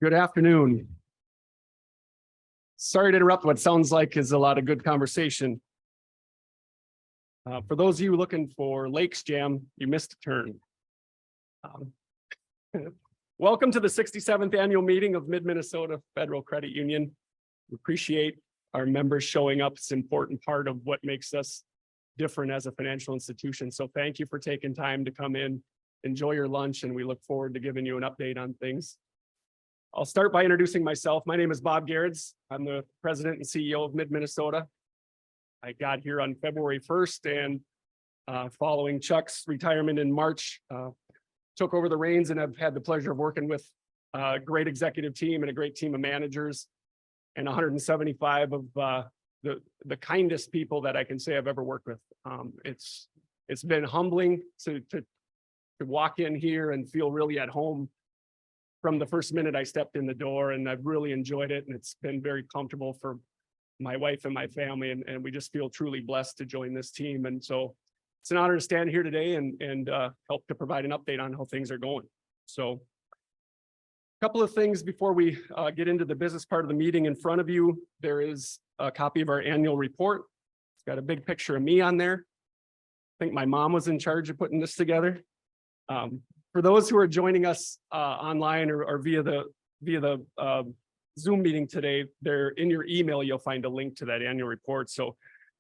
Good afternoon. Sorry to interrupt what sounds like is a lot of good conversation. For those of you looking for Lakes Jam, you missed a turn. Welcome to the 67th annual meeting of Mid-Minnesota Federal Credit Union. We appreciate our members showing up. It's an important part of what makes us different as a financial institution. So thank you for taking time to come in, enjoy your lunch, and we look forward to giving you an update on things. I'll start by introducing myself. My name is Bob Gerads. I'm the president and CEO of Mid-Minnesota. I got here on February 1st and following Chuck's retirement in March, took over the reins, and I've had the pleasure of working with a great executive team and a great team of managers and 175 of the kindest people that I can say I've ever worked with. It's been humbling to walk in here and feel really at home from the first minute I stepped in the door, and I've really enjoyed it, and it's been very comfortable for my wife and my family, and we just feel truly blessed to join this team. And so it's an honor to stand here today and help to provide an update on how things are going. So a couple of things before we get into the business part of the meeting. In front of you, there is a copy of our annual report. It's got a big picture of me on there. I think my mom was in charge of putting this together. For those who are joining us online or via the Zoom meeting today, there in your email, you'll find a link to that annual report. So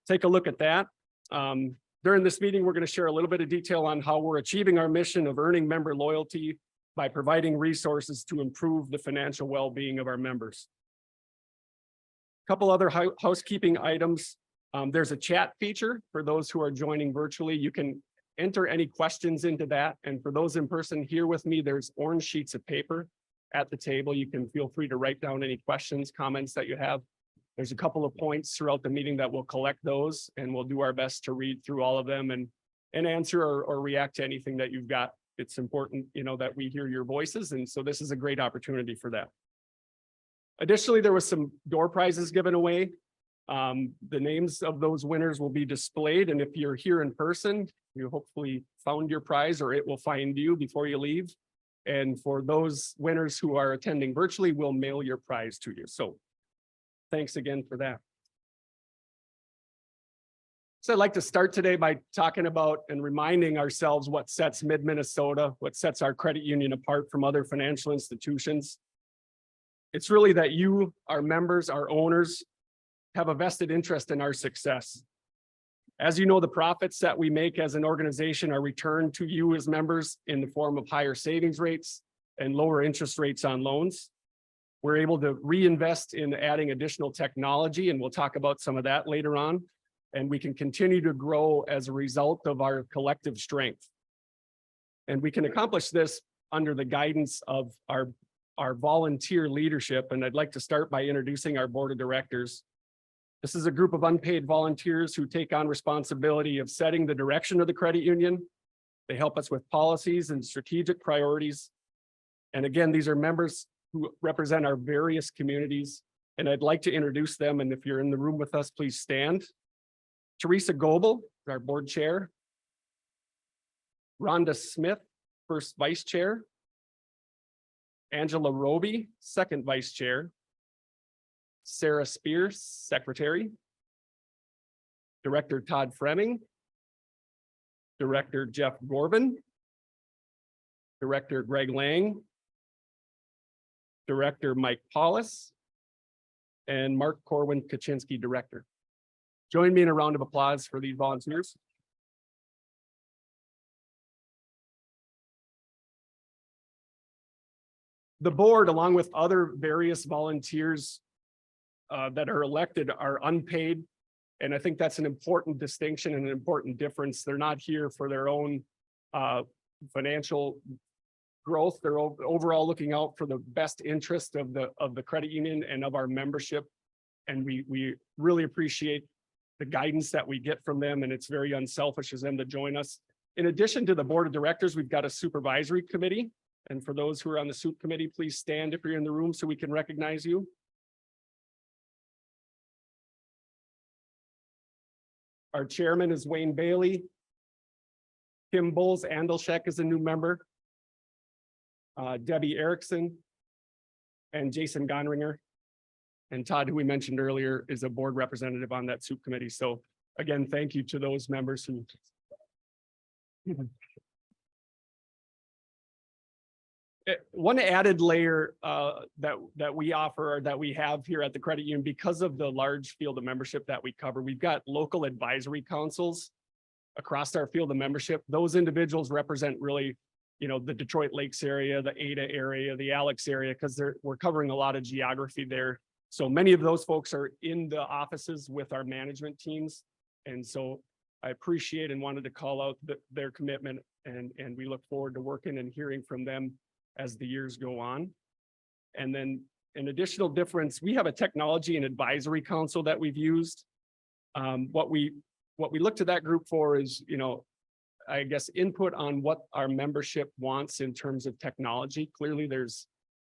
take a look at that. During this meeting, we're going to share a little bit of detail on how we're achieving our mission of earning member loyalty by providing resources to improve the financial well-being of our members. A couple other housekeeping items. There's a chat feature for those who are joining virtually. You can enter any questions into that. And for those in person here with me, there's orange sheets of paper at the table. You can feel free to write down any questions, comments that you have. There's a couple of points throughout the meeting that we'll collect those, and we'll do our best to read through all of them and answer or react to anything that you've got. It's important, that we hear your voices. And so this is a great opportunity for that. Additionally, there was some door prizes given away. The names of those winners will be displayed. And if you're here in person, you hopefully found your prize, or it will find you before you leave. And for those winners who are attending virtually, we'll mail your prize to you. So thanks again for that. So I'd like to start today by talking about and reminding ourselves what sets Mid-Minnesota, what sets our credit union apart from other financial institutions. It's really that you, our members, our owners, have a vested interest in our success. As you know, the profits that we make as an organization are returned to you as members in the form of higher savings rates and lower interest rates on loans. We're able to reinvest in adding additional technology, and we'll talk about some of that later on. And we can continue to grow as a result of our collective strength. And we can accomplish this under the guidance of our volunteer leadership. And I'd like to start by introducing our board of directors. This is a group of unpaid volunteers who take on responsibility of setting the direction of the credit union. They help us with policies and strategic priorities. And again, these are members who represent our various communities. And I'd like to introduce them. And if you're in the room with us, please stand. Theresa Goble, our board chair. Rhonda Smith, first vice chair. Angela Roby, second vice chair. Sarah Spears, secretary. Director Todd Fremming. Director Jeff Gorban. Director Greg Lang. Director Mike Paulus. And Mark Corwin-Kaczynski, director. Join me in a round of applause for these volunteers. The board, along with other various volunteers that are elected, are unpaid. And I think that's an important distinction and an important difference. They're not here for their own financial growth. They're overall looking out for the best interest of the credit union and of our membership. And we really appreciate the guidance that we get from them. And it's very unselfish of them to join us. In addition to the board of directors, we've got a supervisory committee. And for those who are on the SUP committee, please stand if you're in the room so we can recognize you. Our chairman is Wayne Bailey. Kim Bowles-Andelshek is a new member. Debbie Erickson, and Jason Gonringer. And Todd, who we mentioned earlier, is a board representative on that SOUP committee. So again, thank you to those members who. One added layer that we offer, or that we have here at the credit union, because of the large field of membership that we cover, we've got local advisory councils across our field of membership. Those individuals represent really, the Detroit Lakes area, the Ada area, the Alex area, because we're covering a lot of geography there. So many of those folks are in the offices with our management teams. And so I appreciate and wanted to call out their commitment, and we look forward to working and hearing from them as the years go on. And then an additional difference, we have a technology and advisory council that we've used. What we look to that group for is, I guess, input on what our membership wants in terms of technology. Clearly, there's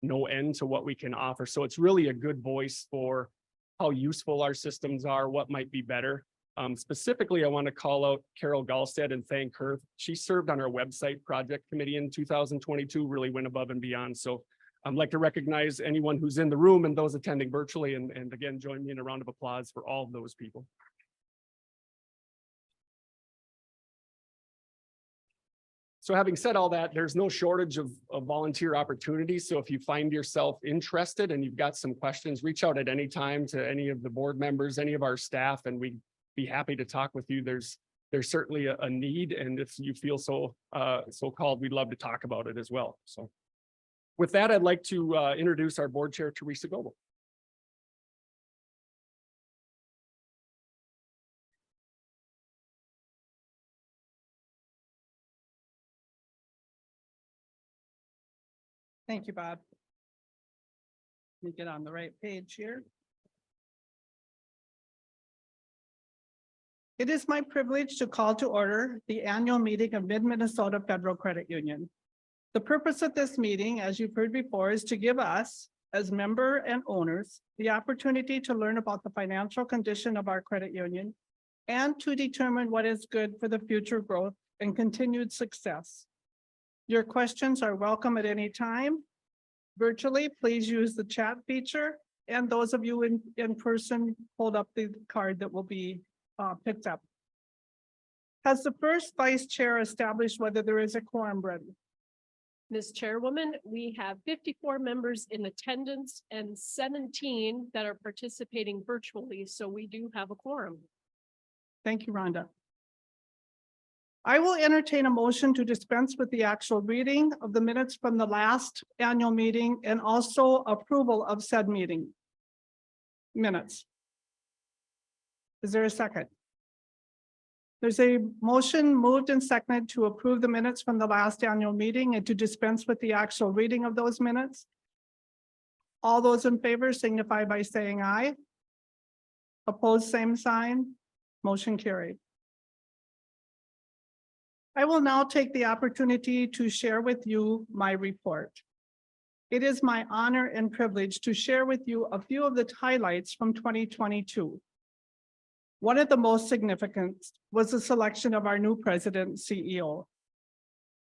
no end to what we can offer. So it's really a good voice for how useful our systems are, what might be better. Specifically, I want to call out Carol Gallstead and thank her. She served on our website project committee in 2022, really went above and beyond. So I'd like to recognize anyone who's in the room and those attending virtually, and again, join me in a round of applause for all of those people. So having said all that, there's no shortage of volunteer opportunities. So if you find yourself interested and you've got some questions, reach out at any time to any of the board members, any of our staff, and we'd be happy to talk with you. There's certainly a need, and if you feel so called, we'd love to talk about it as well. So with that, I'd like to introduce our board chair, Theresa Goble. Thank you, Bob. Let me get on the right page here. It is my privilege to call to order the annual meeting of Mid-Minnesota Federal Credit Union. The purpose of this meeting, as you've heard before, is to give us, as member and owners, the opportunity to learn about the financial condition of our credit union and to determine what is good for the future growth and continued success. Your questions are welcome at any time. Virtually, please use the chat feature, and those of you in person, hold up the card that will be picked up. Has the first vice chair established whether there is a quorum, Brendan? Ms. Chairwoman, we have 54 members in attendance and 17 that are participating virtually, so we do have a quorum. Thank you, Rhonda. I will entertain a motion to dispense with the actual reading of the minutes from the last annual meeting and also approval of said meeting minutes. Is there a second? There's a motion moved and seconded to approve the minutes from the last annual meeting and to dispense with the actual reading of those minutes. All those in favor signify by saying aye. Opposed, same sign. Motion carried. I will now take the opportunity to share with you my report. It is my honor and privilege to share with you a few of the highlights from 2022. One of the most significant was the selection of our new president and CEO.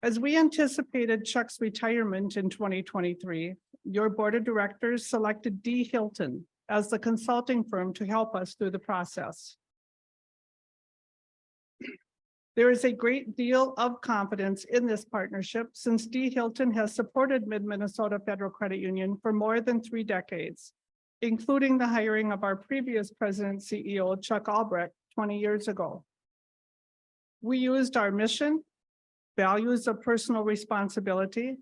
As we anticipated Chuck's retirement in 2023, your board of directors selected D. Hilton as the consulting firm to help us through the process. There is a great deal of confidence in this partnership since D. Hilton has supported Mid-Minnesota Federal Credit Union for more than 3 decades, including the hiring of our previous president CEO, Chuck Albrecht, 20 years ago. We used our mission, values of personal responsibility,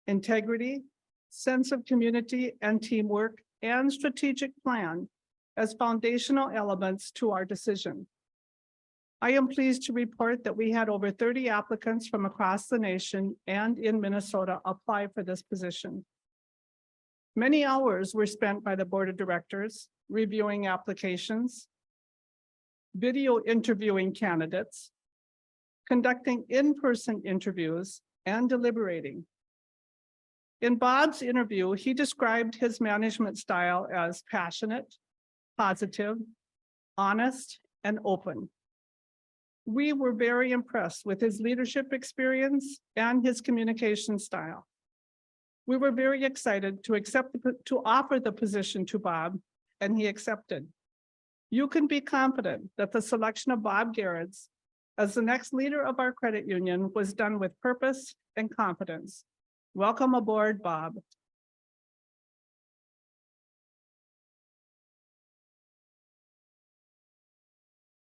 integrity, sense of community and teamwork, and strategic plan as foundational elements to our decision. I am pleased to report that we had over 30 applicants from across the nation and in Minnesota apply for this position. Many hours were spent by the board of directors reviewing applications, video interviewing candidates, conducting in-person interviews, and deliberating. In Bob's interview, he described his management style as passionate, positive, honest, and open. We were very impressed with his leadership experience and his communication style. We were very excited to offer the position to Bob, and he accepted. You can be confident that the selection of Bob Gerads as the next leader of our credit union was done with purpose and confidence. Welcome aboard, Bob.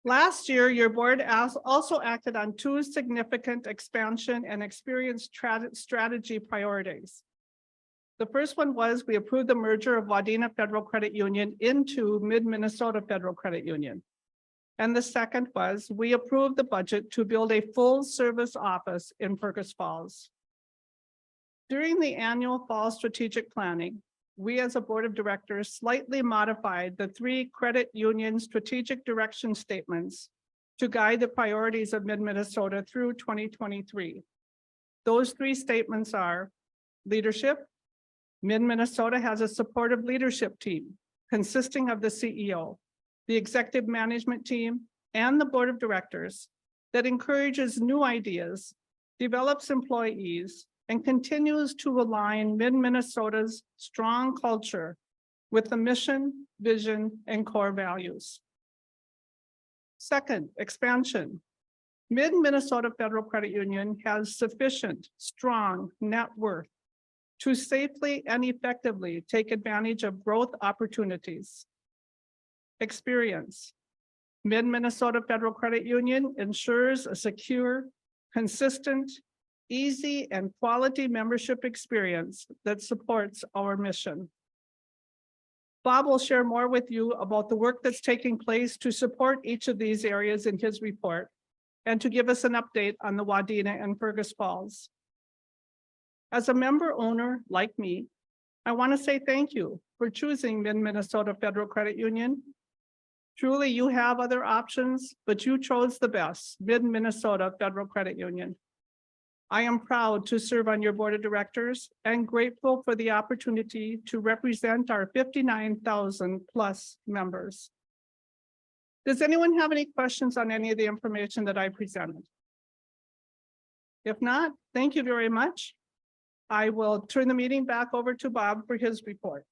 Last year, your board also acted on two significant expansion and experience strategy priorities. The first one was we approved the merger of Wadena Federal Credit Union into Mid-Minnesota Federal Credit Union. And the second was we approved the budget to build a full-service office in Fergus Falls. During the annual fall strategic planning, we as a board of directors slightly modified the three credit union strategic direction statements to guide the priorities of Mid-Minnesota through 2023. Those three statements are leadership. Mid-Minnesota has a supportive leadership team consisting of the CEO, the executive management team, and the board of directors that encourages new ideas, develops employees, and continues to align Mid-Minnesota's strong culture with the mission, vision, and core values. Second, expansion. Mid-Minnesota Federal Credit Union has sufficient, strong net worth to safely and effectively take advantage of growth opportunities. Experience. Mid-Minnesota Federal Credit Union ensures a secure, consistent, easy, and quality membership experience that supports our mission. Bob will share more with you about the work that's taking place to support each of these areas in his report and to give us an update on the Wadena and Fergus Falls. As a member owner like me, I want to say thank you for choosing Mid-Minnesota Federal Credit Union. Truly, you have other options, but you chose the best, Mid-Minnesota Federal Credit Union. I am proud to serve on your board of directors and grateful for the opportunity to represent our 59,000 plus members. Does anyone have any questions on any of the information that I presented? If not, thank you very much. I will turn the meeting back over to Bob for his report.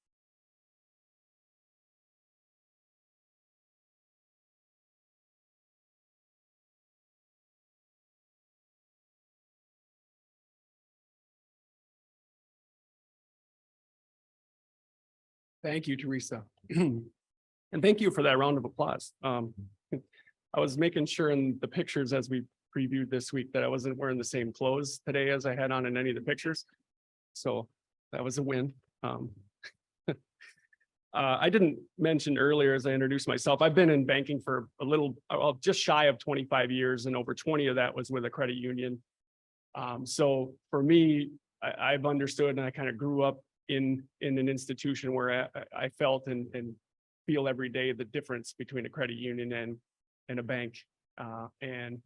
Thank you, Theresa. And thank you for that round of applause. I was making sure in the pictures as we previewed this week that I wasn't wearing the same clothes today as I had on in any of the pictures. So that was a win. I didn't mention earlier as I introduced myself, I've been in banking for just shy of 25 years, and over 20 of that was with a credit union. So for me, I've understood and I kind of grew up in an institution where I felt and feel every day the difference between a credit union and a bank. And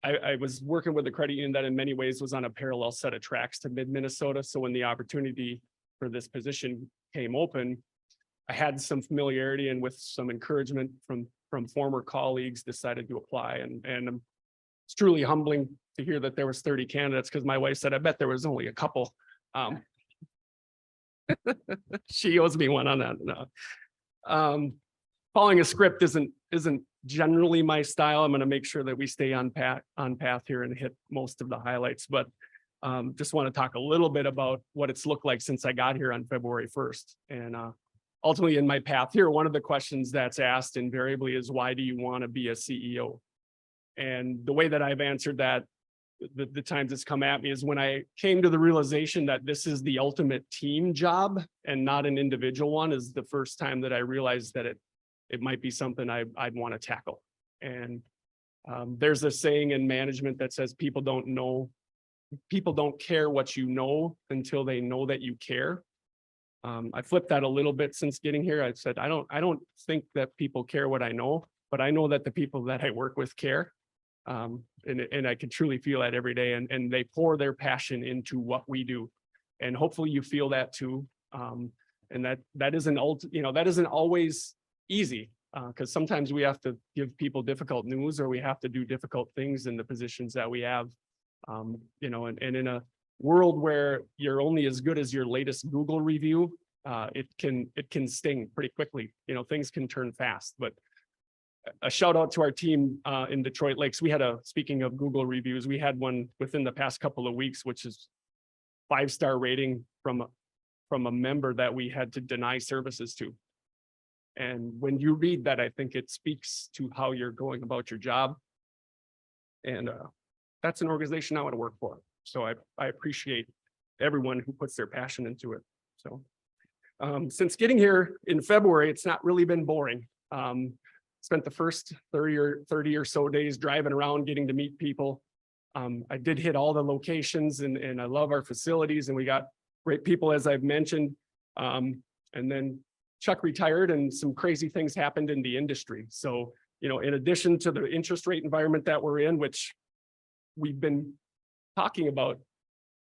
I was working with a credit union that in many ways was on a parallel set of tracks to Mid-Minnesota. So when the opportunity for this position came open, I had some familiarity and with some encouragement from former colleagues decided to apply. And it's truly humbling to hear that there was 30 candidates because my wife said, I bet there was only a couple. She owes me one on that. No. Following a script isn't generally my style. I'm going to make sure that we stay on path here and hit most of the highlights, but just want to talk a little bit about what it's looked like since I got here on February 1st. And ultimately in my path here, one of the questions that's asked invariably is, why do you want to be a CEO? And the way that I've answered that, the times it's come at me, is when I came to the realization that this is the ultimate team job and not an individual one, is the first time that I realized that it might be something I'd want to tackle. And there's a saying in management that says people don't care what you know until they know that you care. I flipped that a little bit since getting here. I said, I don't think that people care what I know, but I know that the people that I work with care. And I can truly feel that every day, and they pour their passion into what we do. And hopefully you feel that too. And that isn't always easy, because sometimes we have to give people difficult news, or we have to do difficult things in the positions that we have. And in world where you're only as good as your latest Google review, it can sting pretty quickly. You know, things can turn fast, but a shout out to our team in Detroit Lakes. We had speaking of Google reviews, we had one within the past couple of weeks, which is 5-star rating from a member that we had to deny services to. And when you read that, I think it speaks to how you're going about your job. And that's an organization I want to work for. So I appreciate everyone who puts their passion into it. So since getting here in February, it's not really been boring. Spent the first 30 or so days driving around, getting to meet people. I did hit all the locations and I love our facilities, and we got great people, as I've mentioned. And then Chuck retired and some crazy things happened in the industry. So, you know, in addition to the interest rate environment that we're in, which we've been talking about,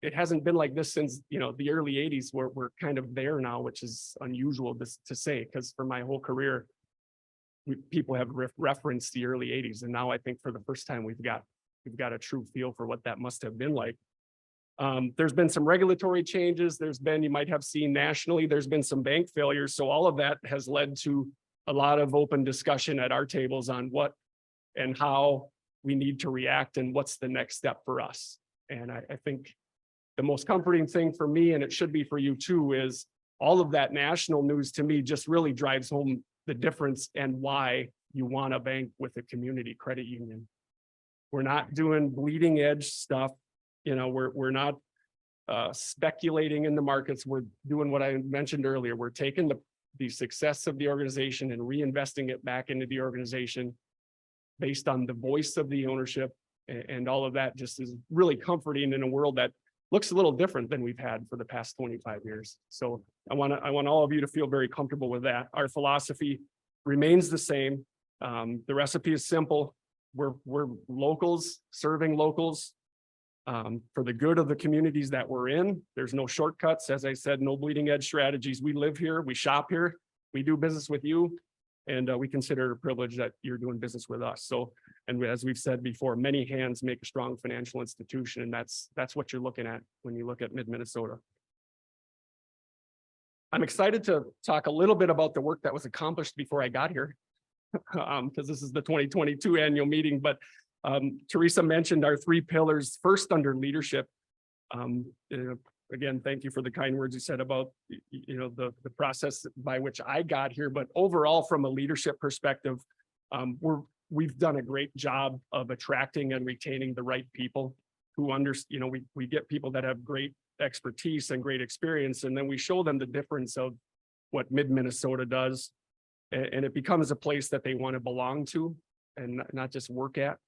it hasn't been like this since, you know, the early 80s. We're kind of there now, which is unusual to say, because for my whole career, people have referenced the early 80s. And now I think for the first time, we've got a true feel for what that must have been like. There's been some regulatory changes. You might have seen nationally, there's been some bank failures. So all of that has led to a lot of open discussion at our tables on what and how we need to react and what's the next step for us. And I think the most comforting thing for me, and it should be for you too, is all of that national news to me just really drives home the difference and why you want a bank with a community credit union. We're not doing bleeding edge stuff. You know, we're not speculating in the markets. We're doing what I mentioned earlier. We're taking the success of the organization and reinvesting it back into the organization based on the voice of the ownership, and all of that just is really comforting in a world that looks a little different than we've had for the past 25 years. So I want all of you to feel very comfortable with that. Our philosophy remains the same. The recipe is simple. We're locals serving locals for the good of the communities that we're in. There's no shortcuts. As I said, no bleeding edge strategies. We live here, we shop here, we do business with you, and we consider it a privilege that you're doing business with us. So, and as we've said before, many hands make a strong financial institution, and that's what you're looking at when you look at Mid-Minnesota. I'm excited to talk a little bit about the work that was accomplished before I got here, because this is the 2022 annual meeting. But Theresa mentioned our 3 pillars. First, under leadership. Again, thank you for the kind words you said about, you know, the process by which I got here. But overall, from a leadership perspective, we've done a great job of attracting and retaining the right people who understand. You know, we get people that have great expertise and great experience, and then we show them the difference of what Mid-Minnesota does, and it becomes a place that they want to belong to and not just work at.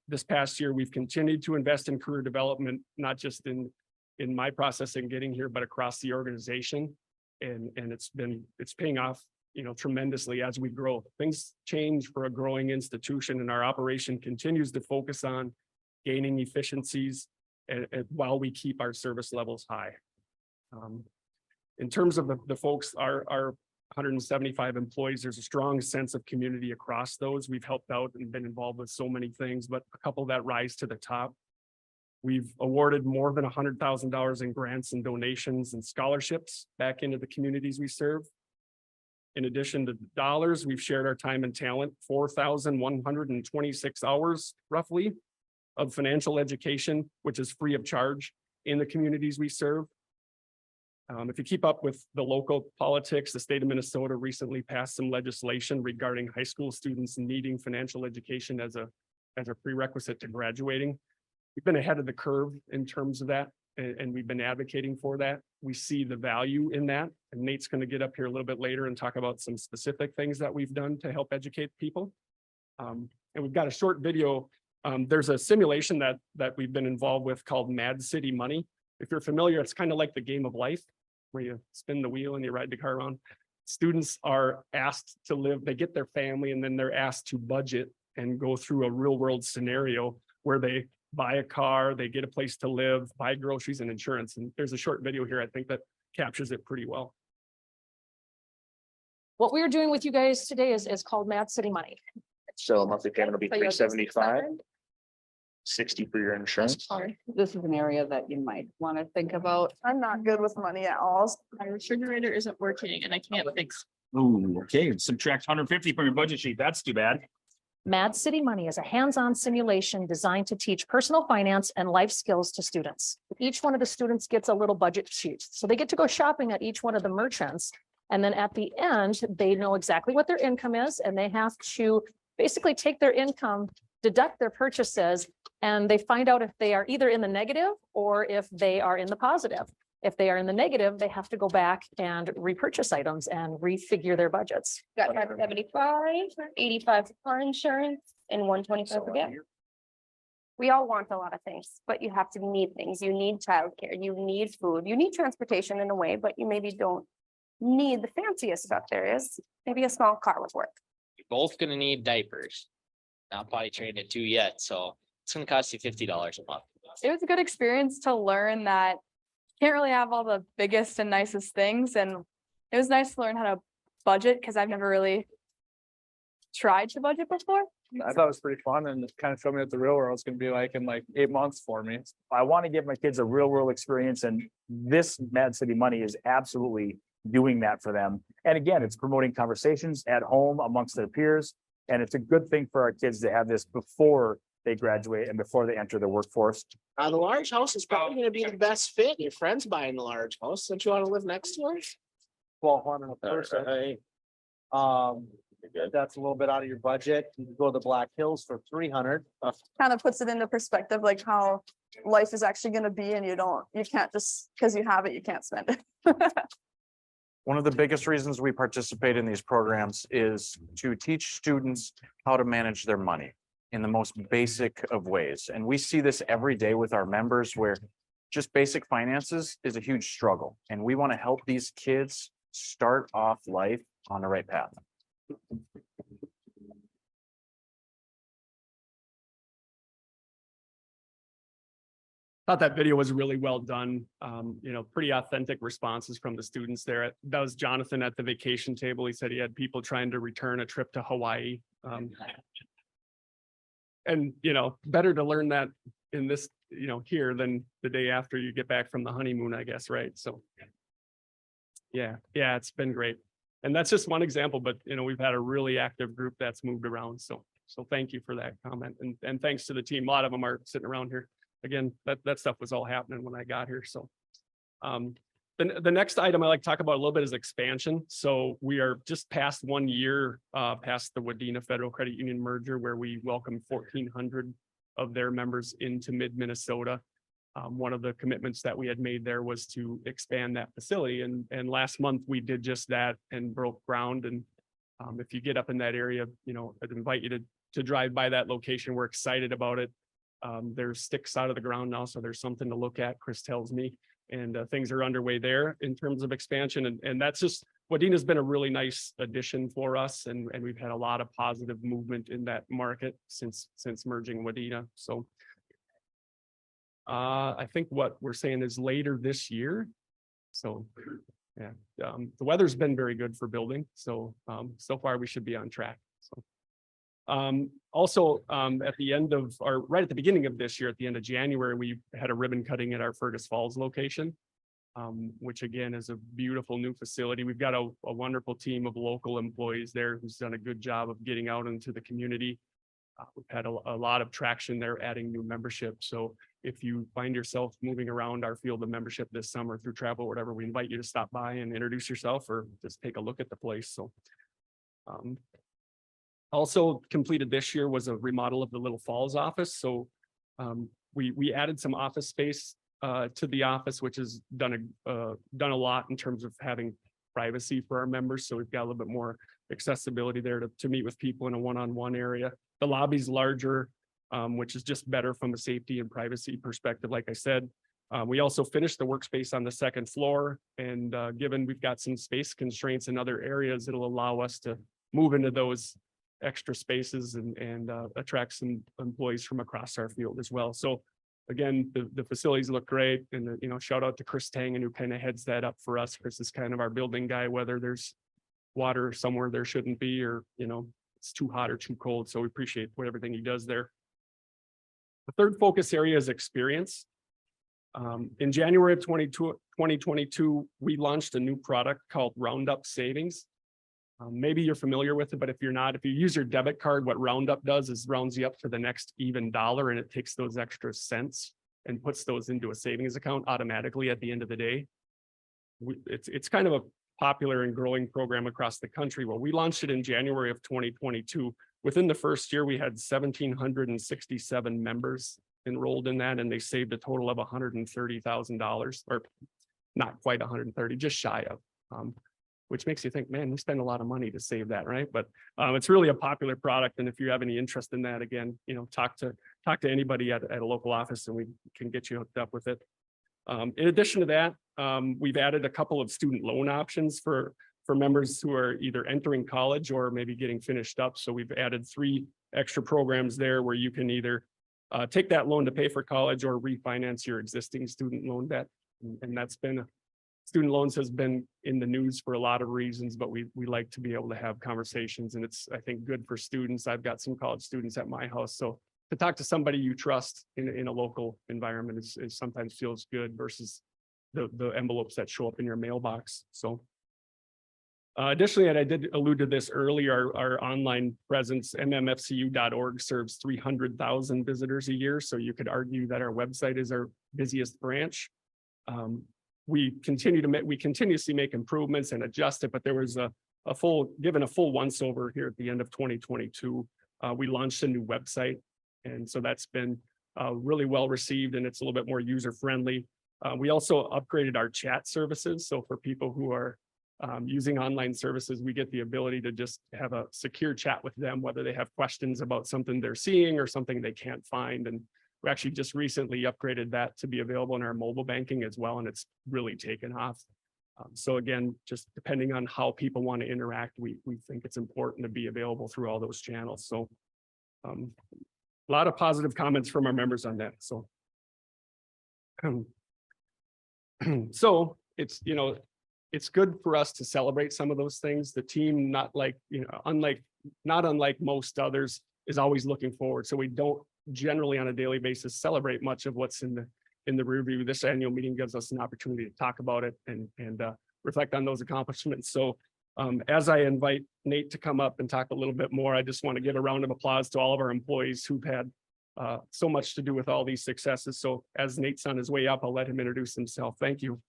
This past year, we've continued to invest in career development, not just in my process in getting here, but across the organization. And it's paying off, you know, tremendously as we grow. Things change for a growing institution, and our operation continues to focus on gaining efficiencies and while we keep our service levels high. In terms of the folks, our 175 employees, there's a strong sense of community across those. We've helped out and been involved with so many things, but a couple that rise to the top. We've awarded more than $100,000 in grants and donations and scholarships back into the communities we serve. In addition to dollars, we've shared our time and talent, 4,126 hours roughly of financial education, which is free of charge in the communities we serve. If you keep up with the local politics, the state of Minnesota recently passed some legislation regarding high school students needing financial education as a prerequisite to graduating. We've been ahead of the curve in terms of that, and we've been advocating for that. We see the value in that, and Nate's going to get up here a little bit later and talk about some specific things that we've done to help educate people. And we've got a short video. There's a simulation that we've been involved with called Mad City Money. If you're familiar, it's kind of like the game of life, where you spin the wheel and you ride the car around. Students are asked to live, they get their family, and then they're asked to budget and go through a real world scenario where they buy a car, they get a place to live, buy groceries and insurance. And there's a short video here, I think, that captures it pretty well. What we are doing with you guys today is called Mad City Money. So a monthly payment will be $375. 60 for your insurance. This is an area that you might want to think about. I'm not good with money at all. My refrigerator isn't working and I can't fix. Ooh, okay, subtract 150 from your budget sheet. That's too bad. Mad City Money is a hands-on simulation designed to teach personal finance and life skills to students. Each one of the students gets a little budget sheet. So they get to go shopping at each one of the merchants. And then at the end, they know exactly what their income is, and they have to basically take their income, deduct their purchases, and they find out if they are either in the negative or if they are in the positive. If they are in the negative, they have to go back and repurchase items and refigure their budgets. Got 75, 85 for car insurance, and 125 for gas. We all want a lot of things, but you have to need things. You need childcare, you need food, you need transportation in a way, but you maybe don't need the fanciest stuff there is. Maybe a small car would work. You're both gonna need diapers. Not potty trained at 2 yet, so it's gonna cost you $50 a month. It was a good experience to learn that you can't really have all the biggest and nicest things. And it was nice to learn how to budget because I've never really tried to budget before. I thought it was pretty fun and it kind of showed me what the real world is gonna be like in like 8 months for me. I want to give my kids a real world experience, and this Mad City Money is absolutely doing that for them. And again, it's promoting conversations at home amongst their peers. And it's a good thing for our kids to have this before they graduate and before they enter the workforce. The large house is probably gonna be the best fit. Your friend's buying the large house. Don't you want to live next to her? 1,200 a person. That's a little bit out of your budget. You can go to the Black Hills for 300. Kind of puts it into perspective, like how life is actually going to be, and you can't just because you have it, you can't spend it. One of the biggest reasons we participate in these programs is to teach students how to manage their money in the most basic of ways. And we see this every day with our members where just basic finances is a huge struggle. And we want to help these kids start off life on the right path. Thought that video was really well done. Pretty authentic responses from the students there. That was Jonathan at the vacation table. He said he had people trying to return a trip to Hawaii. And, better to learn that in this, here than the day after you get back from the honeymoon, I guess, right? So. Yeah, it's been great. And that's just one example, but, we've had a really active group that's moved around. So thank you for that comment. And thanks to the team. A lot of them are sitting around here. Again, that stuff was all happening when I got here. So the next item I like to talk about a little bit is expansion. So we are just past 1 year past the Wadena Federal Credit Union merger, where we welcomed 1,400 of their members into mid-Minnesota. One of the commitments that we had made there was to expand that facility. And last month we did just that and broke ground. And if you get up in that area, I'd invite you to drive by that location. We're excited about it. There's sticks out of the ground now, so there's something to look at, Chris tells me, and things are underway there in terms of expansion. And that's just, Wadena's been a really nice addition for us. And we've had a lot of positive movement in that market since merging Wadena. So I think what we're saying is later this year. So yeah, the weather's been very good for building. So so far we should be on track. So also at the end of, or right at the beginning of this year, at the end of January, we had a ribbon cutting at our Fergus Falls location, which again is a beautiful new facility. We've got a wonderful team of local employees there who's done a good job of getting out into the community. We've had a lot of traction there, adding new membership. So if you find yourself moving around our field of membership this summer through travel or whatever, we invite you to stop by and introduce yourself or just take a look at the place. So also completed this year was a remodel of the Little Falls office. So we added some office space to the office, which has done a lot in terms of having privacy for our members. So we've got a little bit more accessibility there to meet with people in a one-on-one area. The lobby's larger, which is just better from a safety and privacy perspective. Like I said, we also finished the workspace on the second floor, and given we've got some space constraints in other areas, it'll allow us to move into those extra spaces and attract some employees from across our field as well. So again, the facilities look great, and shout out to Chris Tangen, who kind of heads that up for us. Chris is kind of our building guy, whether there's water somewhere there shouldn't be, or it's too hot or too cold. So we appreciate everything he does there. The third focus area is experience. In January of 2022, we launched a new product called Roundup Savings. Maybe you're familiar with it, but if you're not, if you use your debit card, what Roundup does is rounds you up to the next even dollar, and it takes those extra cents and puts those into a savings account automatically at the end of the day. It's kind of a popular and growing program across the country. Well, we launched it in January of 2022. Within the first year, we had 1,767 members enrolled in that, and they saved a total of $130,000, or not quite 130, just shy of, which makes you think, man, we spend a lot of money to save that, right? But it's really a popular product. And if you have any interest in that, again, talk to anybody at a local office and we can get you hooked up with it. In addition to that, we've added a couple of student loan options for members who are either entering college or maybe getting finished up. So we've added 3 extra programs there where you can either take that loan to pay for college or refinance your existing student loan debt. And that's been, student loans has been in the news for a lot of reasons, but we like to be able to have conversations, and it's, I think, good for students. I've got some college students at my house, so to talk to somebody you trust in a local environment is sometimes feels good versus the envelopes that show up in your mailbox. So additionally, and I did allude to this earlier, our online presence, mmfcu.org, serves 300,000 visitors a year. So you could argue that our website is our busiest branch. We continuously make improvements and adjust it, but there was given a full once over here at the end of 2022. We launched a new website, and so that's been really well received, and it's a little bit more user friendly. We also upgraded our chat services. So for people who are using online services, we get the ability to just have a secure chat with them, whether they have questions about something they're seeing or something they can't find. And we actually just recently upgraded that to be available in our mobile banking as well, and it's really taken off. So again, just depending on how people want to interact, we think it's important to be available through all those channels. So a lot of positive comments from our members on that. So so it's, it's good for us to celebrate some of those things. The team, not unlike most others, is always looking forward. So we don't generally on a daily basis celebrate much of what's in the review. This annual meeting gives us an opportunity to talk about it and reflect on those accomplishments. So as I invite Nate to come up and talk a little bit more, I just want to give a round of applause to all of our employees who've had so much to do with all these successes. So as Nate's on his way up, I'll let him introduce himself. Thank you.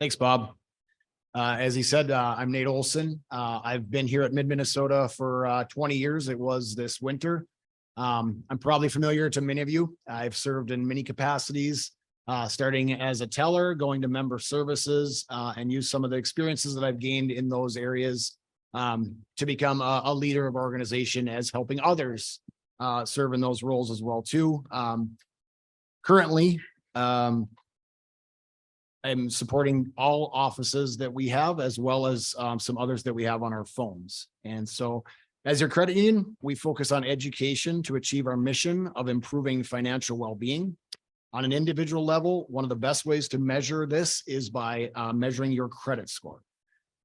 Thanks, Bob. As he said, I'm Nate Olson. I've been here at Mid-Minnesota for 20 years. It was this winter. I'm probably familiar to many of you. I've served in many capacities, starting as a teller, going to member services, and used some of the experiences that I've gained in those areas to become a leader of our organization as helping others serve in those roles as well too. Currently, I'm supporting all offices that we have, as well as some others that we have on our phones. And so as your credit union, we focus on education to achieve our mission of improving financial well-being. On an individual level, one of the best ways to measure this is by measuring your credit score.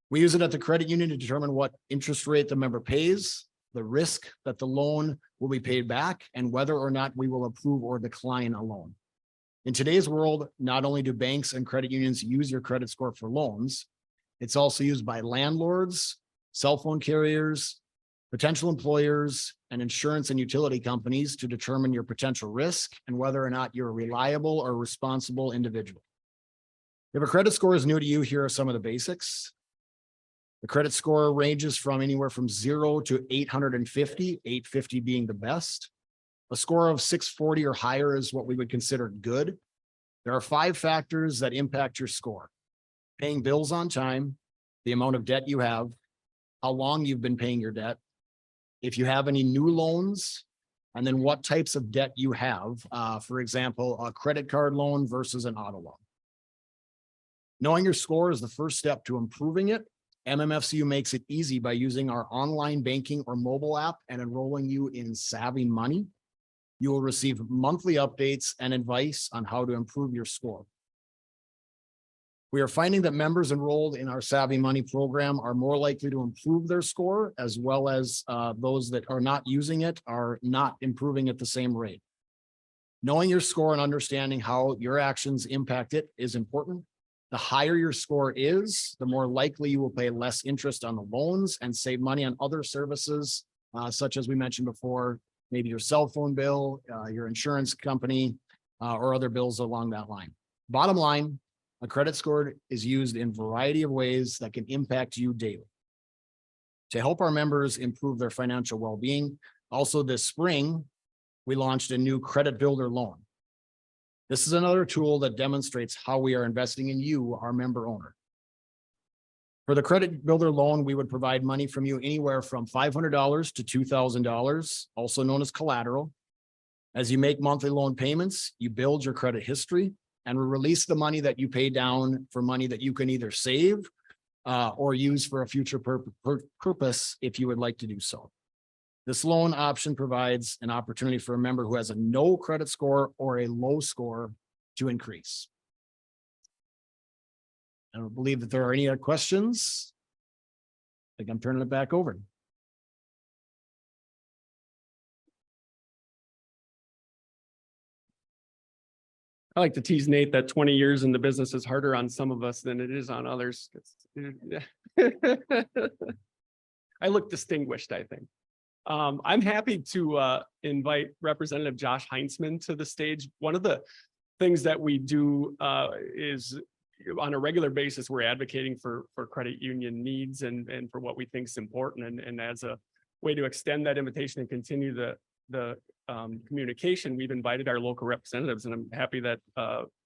We use it at the credit union to determine what interest rate the member pays, the risk that the loan will be paid back, and whether or not we will approve or decline a loan. In today's world, not only do banks and credit unions use your credit score for loans, it's also used by landlords, cell phone carriers, potential employers, and insurance and utility companies to determine your potential risk and whether or not you're a reliable or responsible individual. If a credit score is new to you, here are some of the basics. The credit score ranges from anywhere from 0 to 850, 850 being the best. A score of 640 or higher is what we would consider good. There are 5 factors that impact your score: paying bills on time, the amount of debt you have, how long you've been paying your debt, if you have any new loans, and then what types of debt you have. For example, a credit card loan versus an auto loan. Knowing your score is the first step to improving it. MMFCU makes it easy by using our online banking or mobile app and enrolling you in Savvy Money. You will receive monthly updates and advice on how to improve your score. We are finding that members enrolled in our Savvy Money program are more likely to improve their score, as well as those that are not using it are not improving at the same rate. Knowing your score and understanding how your actions impact it is important. The higher your score is, the more likely you will pay less interest on the loans and save money on other services, such as we mentioned before, maybe your cell phone bill, your insurance company, or other bills along that line. Bottom line, a credit score is used in a variety of ways that can impact you daily. To help our members improve their financial well-being, also this spring, we launched a new credit builder loan. This is another tool that demonstrates how we are investing in you, our member owner. For the credit builder loan, we would provide money from you anywhere from $500 to $2,000, also known as collateral. As you make monthly loan payments, you build your credit history and we release the money that you pay down for money that you can either save or use for a future purpose if you would like to do so. This loan option provides an opportunity for a member who has a no credit score or a low score to increase. I don't believe that there are any other questions. I think I'm turning it back over. I like to tease Nate that 20 years in the business is harder on some of us than it is on others. I look distinguished, I think. I'm happy to invite Representative Josh Heinzman to the stage. One of the things that we do is on a regular basis, we're advocating for credit union needs and for what we think is important. And as a way to extend that invitation and continue the communication, we've invited our local representatives, and I'm happy that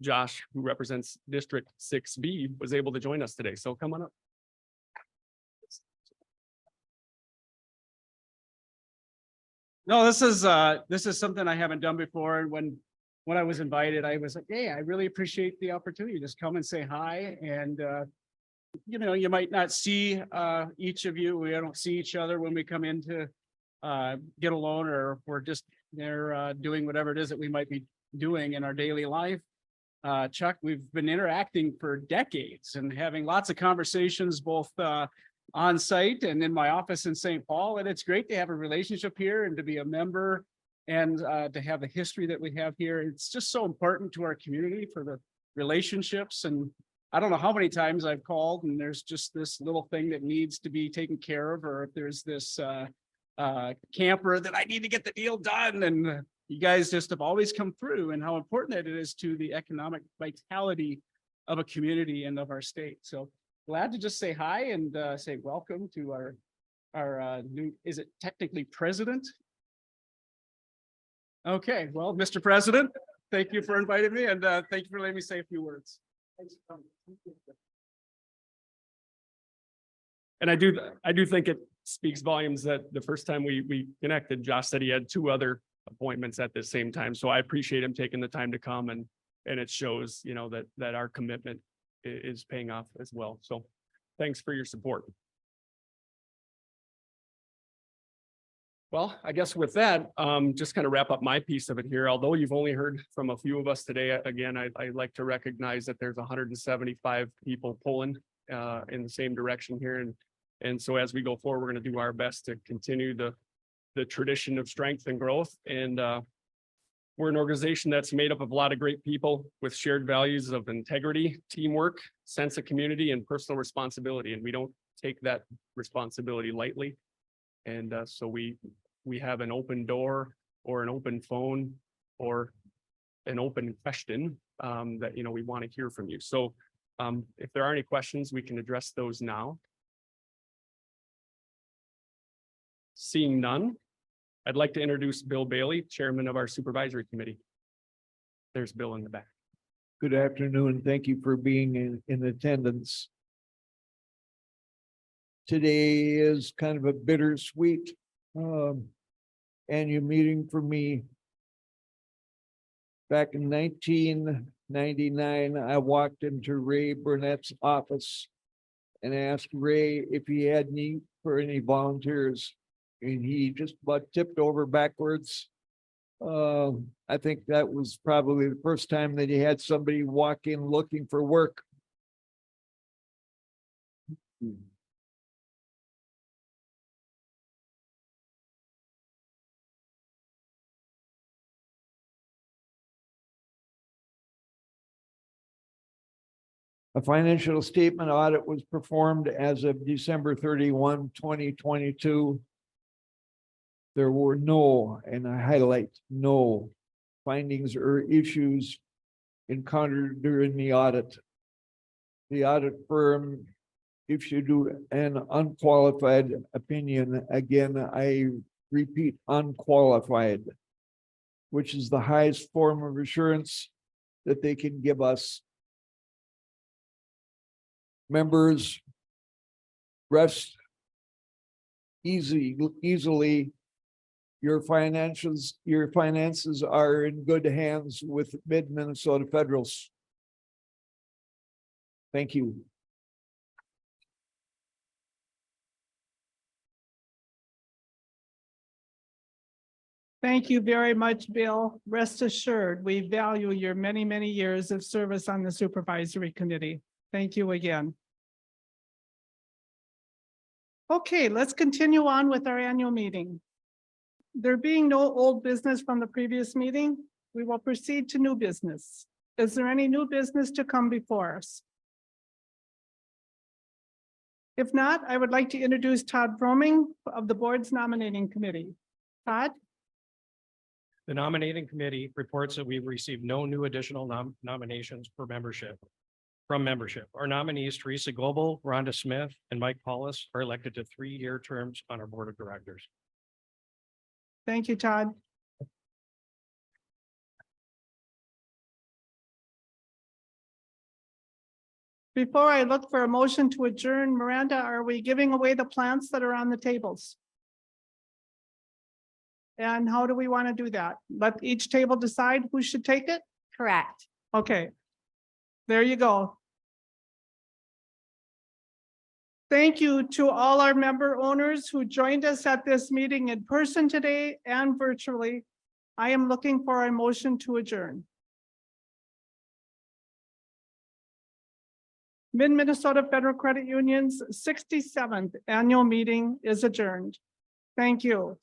Josh, who represents District 6B, was able to join us today. So come on up. No, this is something I haven't done before. And when I was invited, I was like, hey, I really appreciate the opportunity. Just come and say hi. And you know, you might not see each of you. We don't see each other when we come in to get a loan, or we're just there doing whatever it is that we might be doing in our daily life. Chuck, we've been interacting for decades and having lots of conversations, both on site and in my office in St. Paul. And it's great to have a relationship here and to be a member and to have the history that we have here. It's just so important to our community for the relationships. And I don't know how many times I've called and there's just this little thing that needs to be taken care of, or if there's this camper that I need to get the deal done. And you guys just have always come through, and how important that it is to the economic vitality of a community and of our state. So glad to just say hi and say welcome to our new, is it technically president? Okay, well, Mr. President, thank you for inviting me, and thank you for letting me say a few words. Thanks for coming. And I do think it speaks volumes that the first time we connected, Josh said he had 2 other appointments at the same time. So I appreciate him taking the time to come, and it shows, you know, that our commitment is paying off as well. So thanks for your support. Well, I guess with that, just kind of wrap up my piece of it here. Although you've only heard from a few of us today, again, I'd like to recognize that there's 175 people pulling in the same direction here. And so as we go forward, we're going to do our best to continue the tradition of strength and growth. And we're an organization that's made up of a lot of great people with shared values of integrity, teamwork, sense of community, and personal responsibility. And we don't take that responsibility lightly. And so we have an open door or an open phone or an open question that, you know, we want to hear from you. So if there are any questions, we can address those now. Seeing none, I'd like to introduce Bill Bailey, Chairman of our Supervisory Committee. There's Bill in the back. Good afternoon. Thank you for being in attendance. Today is kind of a bittersweet annual meeting for me. Back in 1999, I walked into Ray Burnett's office and asked Ray if he had need for any volunteers. And he just about tipped over backwards. I think that was probably the first time that he had somebody walk in looking for work. A financial statement audit was performed as of December 31, 2022. There were no, and I highlight no, findings or issues encountered during the audit. The audit firm issued an unqualified opinion. Again, I repeat, unqualified, which is the highest form of assurance that they can give us. Members, rest easily. Your finances are in good hands with Mid-Minnesota Federals. Thank you. Thank you very much, Bill. Rest assured, we value your many, many years of service on the Supervisory Committee. Thank you again. Okay, let's continue on with our annual meeting. There being no old business from the previous meeting, we will proceed to new business. Is there any new business to come before us? If not, I would like to introduce Todd Broming of the Board's Nominating Committee. Todd? The Nominating Committee reports that we've received no new additional nominations for membership. From membership, our nominees Theresa Goble, Rhonda Smith, and Mike Paulus are elected to 3-year terms on our Board of Directors. Thank you, Todd. Before I look for a motion to adjourn, Miranda, are we giving away the plants that are on the tables? And how do we want to do that? Let each table decide who should take it? Correct. Okay. There you go. Thank you to all our member owners who joined us at this meeting in person today and virtually. I am looking for a motion to adjourn. Mid-Minnesota Federal Credit Union's 67th annual meeting is adjourned. Thank you.